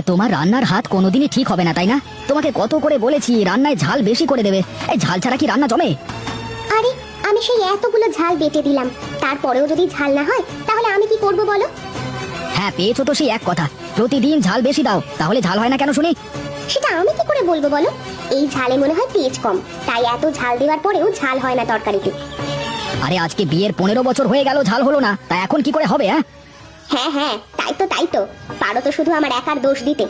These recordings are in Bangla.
তোমার রান্নার হাত কোনোদিনই ঠিক হবে না, তাই না? তোমাকে কত করে বলেছি রান্নায় ঝাল বেশি করে দেবে। এই ঝাল ছাড়া কি রান্না জমে? আরে আমি সেই এতগুলো ঝাল বেটে দিলাম, তারপরেও যদি ঝাল না হয় তাহলে আমি কি করব বলো? হ্যাঁ, পেয়েছো তো সেই এক কথা। প্রতিদিন ঝাল বেশি দাও, তাহলে ঝাল হয় না কেন শুনি? সেটা আমি কি করে বলবো বলো? এই ঝালে মনে হয় তেজ কম, তাই এত ঝাল দেওয়ার পরেও ঝাল হয় না তরকারিতে। আরে আজকে বিয়ের 15 বছর হয়ে গেল, ঝাল হলো না, তা এখন কি করে হবে? হ্যাঁ হ্যাঁ, তাই তো পারো তো শুধু আমার একার দোষ দিতে।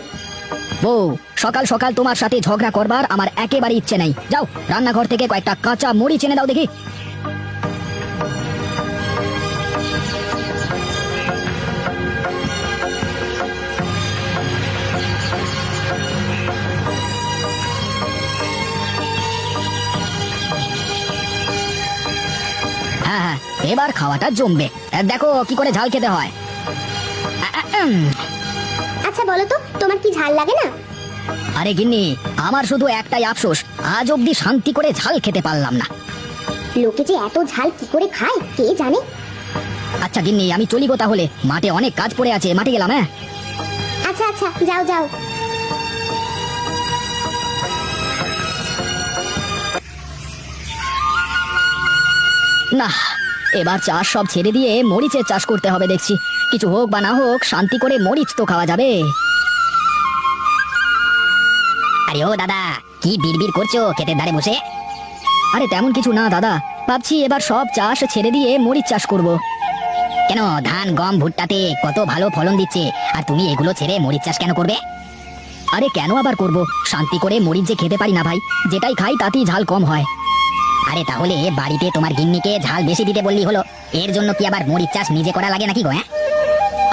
বউ, সকাল সকাল তোমার সাথে ঝগড়া করবার আমার একেবারে ইচ্ছে নেই। যাও রান্নাঘর থেকে কয়েকটা কাঁচা মরিচ এনে দাও দেখি। হ্যাঁ হ্যাঁ, এবার খাওয়াটা জমবে। দেখো কি করে ঝাল খেতে হয়। আচ্ছা বলো তো, তোমার কি ঝাল লাগে না? আরে গিন্নি, আমার শুধু একটাই আফসোস, আজ অব্দি শান্তি করে ঝাল খেতে পারলাম না। লোকে যে এত ঝাল কি করে খায় কে জানে। আচ্ছা গিন্নি, আমি চলি গো তাহলে, মাঠে অনেক কাজ পড়ে আছে, মাঠে গেলাম। হ্যাঁ আচ্ছা আচ্ছা, যাও যাও। না, এবার চাষ সব ছেড়ে দিয়ে মরিচের চাষ করতে হবে দেখছি। কিছু হোক বা না হোক, শান্তি করে মরিচ তো খাওয়া যাবে। আরে ও দাদা, কি বিড়বিড় করছো ক্ষেতের ধারে বসে? আরে তেমন কিছু না দাদা, ভাবছি এবার সব চাষ ছেড়ে দিয়ে মরিচ চাষ করব। কেন, ধান গম ভুট্টাতে কত ভালো ফলন দিচ্ছে, আর তুমি এগুলো ছেড়ে মরিচ চাষ কেন করবে? আরে কেন আবার করব, শান্তি করে মরিচ যে খেতে পারি না ভাই, যেটাই খাই তাতেই ঝাল কম হয়। আরে তাহলে বাড়িতে তোমার গিন্নিকে ঝাল বেশি দিতে বললি হলো, এর জন্য কি আবার মরিচ চাষ নিজে করা লাগে নাকি গো?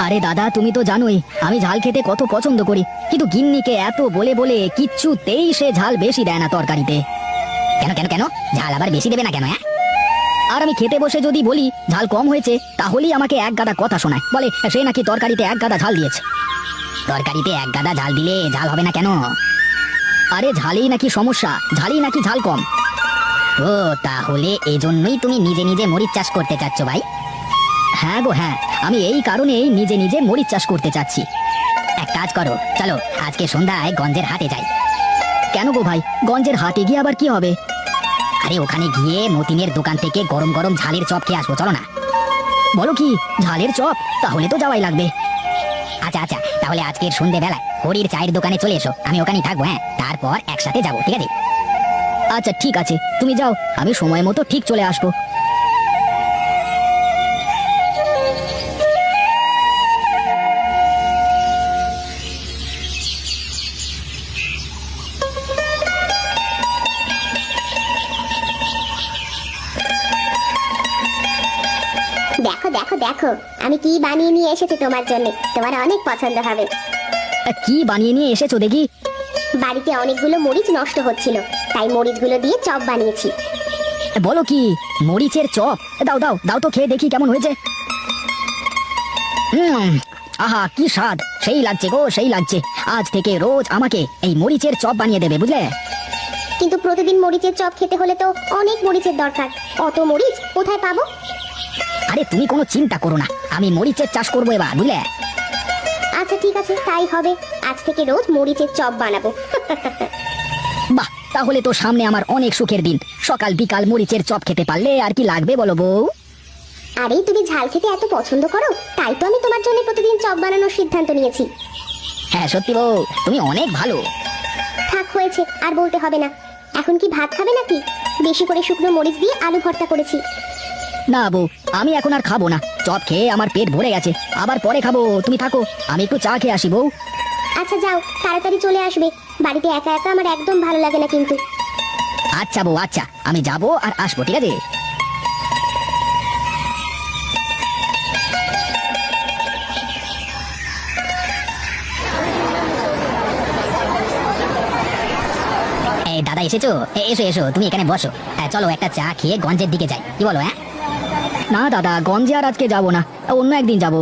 আরে দাদা, তুমি তো জানোই আমি ঝাল খেতে কত পছন্দ করি, কিন্তু গিন্নিকে এত বলে বলে কিচ্ছুতেই সে ঝাল বেশি দেয় না তরকারিতে। কেন কেন কেন, ঝাল আবার বেশি দেবে না কেন? আর আমি খেতে বসে যদি বলি ঝাল কম হয়েছে, তাহলেই আমাকে এক গাদা কথা শোনায়, বলে সে নাকি তরকারিতে এক গাদা ঝাল দিয়েছে। তরকারিতে এক গাদা ঝাল দিলে ঝাল হবে না কেন? আরে ঝালেই নাকি সমস্যা, ঝালেই নাকি ঝাল কম। ও, তাহলে এজন্যই তুমি নিজে নিজে মরিচ চাষ করতে চাচ্ছ ভাই? হ্যাঁ গো হ্যাঁ, আমি এই কারণেই নিজে নিজে মরিচ চাষ করতে চাচ্ছি। এক কাজ করো, চলো আজকে সন্ধ্যায় গঞ্জের হাটে যাই। কেন গো ভাই, গঞ্জের হাটে গিয়ে আবার কি হবে? আরে ওখানে গিয়ে মতিনের দোকান থেকে গরম গরম ঝালের চপ খেয়ে আসবো, চলো না। বলো কি, ঝালের চপ? তাহলে তো যাওয়াই লাগবে। আচ্ছা আচ্ছা, তাহলে আজকের সন্ধ্যেবেলায় হরির চায়ের দোকানে চলে এসো, আমি ওখানেই থাকবো। হ্যাঁ, তারপর একসাথে যাবো, ঠিক আছে? আচ্ছা ঠিক আছে, তুমি যাও, আমি সময় মতো ঠিক চলে আসবো। দেখো দেখো দেখো, আমি কি বানিয়ে নিয়ে এসেছি তোমার জন্য, তোমার অনেক পছন্দ হবে। কি বানিয়ে নিয়ে এসেছো দেখি? বাড়িতে অনেকগুলো মরিচ নষ্ট হচ্ছিল, তাই মরিচগুলো দিয়ে চপ বানিয়েছি। বলো কি, মরিচের চপ? দাও দাও দাও তো খেয়ে দেখি কেমন হয়েছে। আহা কি স্বাদ, সেই লাগছে গো, সেই লাগছে। আজ থেকে রোজ আমাকে এই মরিচের চপ বানিয়ে দেবে, বুঝলে? কিন্তু প্রতিদিন মরিচের চপ খেতে হলে তো অনেক মরিচের দরকার, অত মরিচ কোথায় পাবো? আরে তুমি কোনো চিন্তা করো না, আমি মরিচের চাষ করবো এবার, বুঝলে? আচ্ছা ঠিক আছে, তাই হবে, আজ থেকে রোজ মরিচের চপ বানাবো। বাহ, তাহলে তো সামনে আমার অনেক সুখের দিন। সকাল বিকাল মরিচের চপ খেতে পারলে আর কি লাগবে বলো বউ? আরে তুমি ঝাল খেতে এত পছন্দ করো, তাই তো আমি তোমার জন্য প্রতিদিন চপ বানানোর সিদ্ধান্ত নিয়েছি। হ্যাঁ সত্যি বউ, তুমি অনেক ভালো। থাক হয়েছে, আর বলতে হবে না। এখন কি ভাত খাবে নাকি? বেশি করে শুকনো মরিচ দিয়ে আলু ভর্তা করেছি। না বউ, আমি এখন আর খাবো না, চপ খেয়ে আমার পেট ভরে গেছে, আবার পরে খাবো। তুমি থাকো, আমি একটু চা খেয়ে আসি বউ। আচ্ছা যাও, তাড়াতাড়ি চলে আসবে, বাড়িতে একা একা আমার একদম ভালো লাগে না কিন্তু। আচ্ছা বউ, আচ্ছা, আমি যাবো আর আসবো, ঠিক আছে? এই দাদা এসেছো? এসো এসো, তুমি এখানে বসো। চলো একটা চা খেয়ে গঞ্জের দিকে যাই, কি বলো? হ্যাঁ না দাদা, গঞ্জে আর আজকে যাবো না, অন্য একদিন যাবো।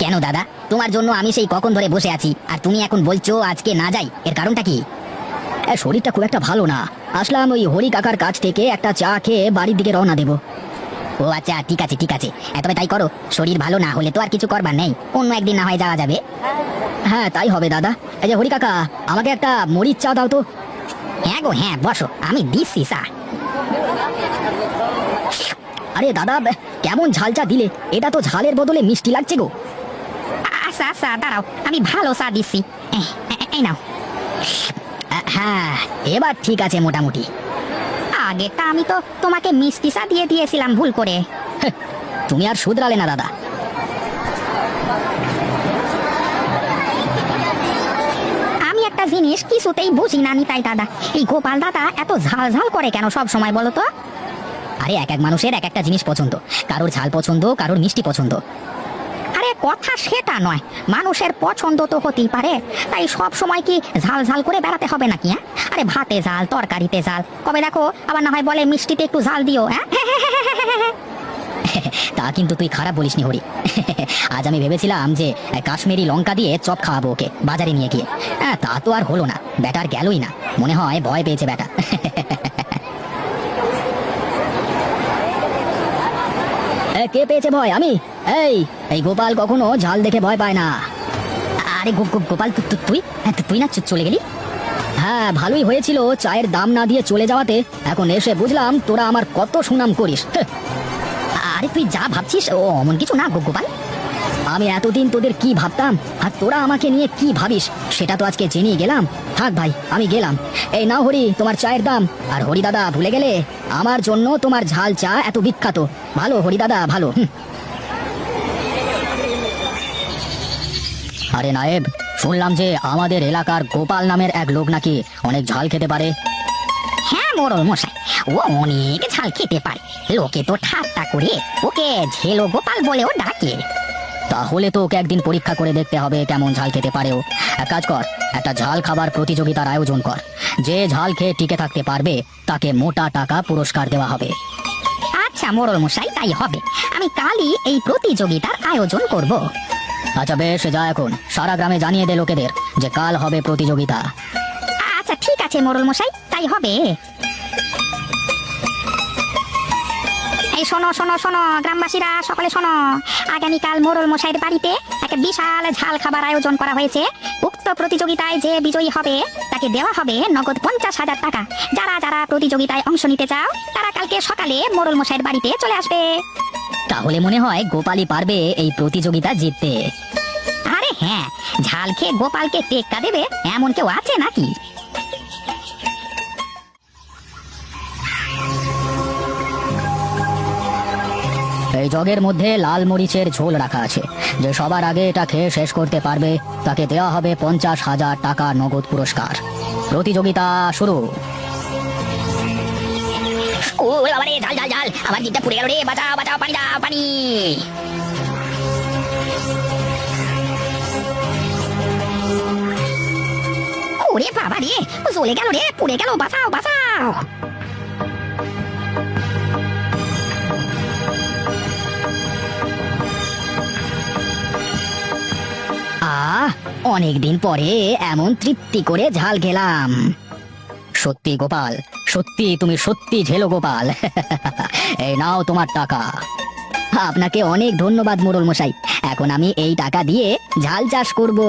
কেন দাদা, তোমার জন্য আমি সেই কখন ধরে বসে আছি, আর তুমি এখন বলছো আজকে না যাই, এর কারণটা কি? শরীরটা খুব একটা ভালো না, আসলাম ওই হরি কাকার কাছ থেকে একটা চা খেয়ে বাড়ির দিকে রওনা দেবো। ও আচ্ছা, ঠিক আছে ঠিক আছে, তবে তাই করো। শরীর ভালো না হলে তো আর কিছু করবার নেই, অন্য একদিন না হয় যাওয়া যাবে। হ্যাঁ তাই হবে দাদা। এই যে হরি কাকা, আমাকে একটা মরিচ চা দাও তো। হ্যাঁ গো হ্যাঁ, বসো, আমি দিচ্ছি চা। আরে দাদা, কেমন ঝাল চা দিলে, এটা তো ঝালের বদলে মিষ্টি লাগছে গো। আচ্ছা আচ্ছা, দাঁড়াও, আমি ভালো চা দিচ্ছি, এই নাও। হ্যাঁ, এবার ঠিক আছে মোটামুটি। আগেরটা আমি তো তোমাকে মিষ্টি চা দিয়ে দিয়েছিলাম ভুল করে। তুমি আর শুধরালে না দাদা। আমি একটা জিনিস কিছুতেই বুঝি না তাই দাদা, এই গোপাল দাদা এত ঝাল ঝাল করে কেন সব সময় বলো তো? আরে এক এক মানুষের এক একটা জিনিস পছন্দ, কারোর ঝাল পছন্দ, কারোর মিষ্টি পছন্দ। আরে কথা সেটা নয়, মানুষের পছন্দ তো হতেই পারে, তাই সব সময় কি ঝাল ঝাল করে বেড়াতে হবে নাকি? হ্যাঁ, আরে ভাতে ঝাল, তরকারিতে ঝাল, কবে দেখো আবার না হয় বলে মিষ্টিতে একটু ঝাল দিও। হ্যাঁ তা কিন্তু তুই খারাপ বলিসনি হরি। আজ আমি ভেবেছিলাম যে কাশ্মীরি লঙ্কা দিয়ে চপ খাওয়াবো ওকে বাজারে নিয়ে গিয়ে। তা তো আর হলো না, ব্যাটার গেলই না, মনে হয় ভয় পেয়েছে ব্যাটা। কে পেয়েছে ভয়? আমি। এই গোপাল কখনো ঝাল দেখে ভয় পায় না। আরে গোপাল, তুই তুই না চলে গেলি? হ্যাঁ, ভালোই হয়েছিল চায়ের দাম না দিয়ে চলে যাওয়াতে, এখন এসে বুঝলাম তোরা আমার কত সুনাম করিস। আরে তুই যা ভাবছিস ও অমন কিছু না গোপাল। আমি এতদিন তোদের কি ভাবতাম আর তোরা আমাকে নিয়ে কি ভাবিস সেটা তো আজকে জেনেই গেলাম। থাক ভাই, আমি গেলাম। এই নাও হরি, তোমার চায়ের দাম। আর হরি দাদা, ভুলে গেলে আমার জন্য তোমার ঝাল চা এত বিখ্যাত। ভালো হরি দাদা, ভালো। আরে নায়েব, শুনলাম যে আমাদের এলাকার গোপাল নামের এক লোক নাকি অনেক ঝাল খেতে পারে। হ্যাঁ মোড়ল মশাই, ও অনেক ঝাল খেতে পারে, লোকে তো ঠাট্টা করে ওকে ঝেলো গোপাল বলেও ডাকে। তাহলে তো ওকে একদিন পরীক্ষা করে দেখতে হবে কেমন ঝাল খেতে পারেও। এক কাজ কর, একটা ঝাল খাবার প্রতিযোগিতার আয়োজন কর। যে ঝাল খেয়ে টিকে থাকতে পারবে তাকে মোটা টাকা পুরস্কার দেওয়া হবে। আচ্ছা মোড়ল মশাই, তাই হবে, আমি কালই এই প্রতিযোগিতার আয়োজন করব। আচ্ছা বেশ, যা এখন সারা গ্রামে জানিয়ে দে লোকেদের যে কাল হবে প্রতিযোগিতা। আচ্ছা ঠিক আছে মোড়ল মশাই, তাই হবে। এই শোনো শোনো শোনো গ্রামবাসীরা, সকলে শোনো, আগামীকাল মোড়ল মশাইয়ের বাড়িতে একটা বিশাল ঝাল খাবার আয়োজন করা হয়েছে। উক্ত প্রতিযোগিতায় যে বিজয়ী হবে তাকে দেওয়া হবে নগদ 50,000 টাকা। যারা যারা প্রতিযোগিতায় অংশ নিতে চাও তারা কালকে সকালে মোড়ল মশাইয়ের বাড়িতে চলে আসবে। তাহলে মনে হয় গোপালই পারবে এই প্রতিযোগিতা জিততে। আরে হ্যাঁ, ঝাল খেয়ে গোপালকে টেক্কা দেবে এমন কেউ আছে নাকি? এই জগের মধ্যে লাল মরিচের ঝোল রাখা আছে, যে সবার আগে এটা খেয়ে শেষ করতে পারবে তাকে দেওয়া হবে 50,000 টাকা নগদ পুরস্কার। প্রতিযোগিতা শুরু। ও বাবারে, ঝাল ঝাল ঝাল, আমার জিভটা পুড়ে গেল রে, বাঁচাও বাঁচাও, পানি দাও পানি। ওরে বাবা রে, জ্বলে গেল রে, পুড়ে গেল, বাঁচাও বাঁচাও। অনেকদিন পরে এমন তৃপ্তি করে ঝাল খেলাম। সত্যি গোপাল, সত্যি তুমি সত্যি ঝেলো গোপাল। এই নাও তোমার টাকা। আপনাকে অনেক ধন্যবাদ মোড়ল মশাই, এখন আমি এই টাকা দিয়ে ঝাল চাষ করব।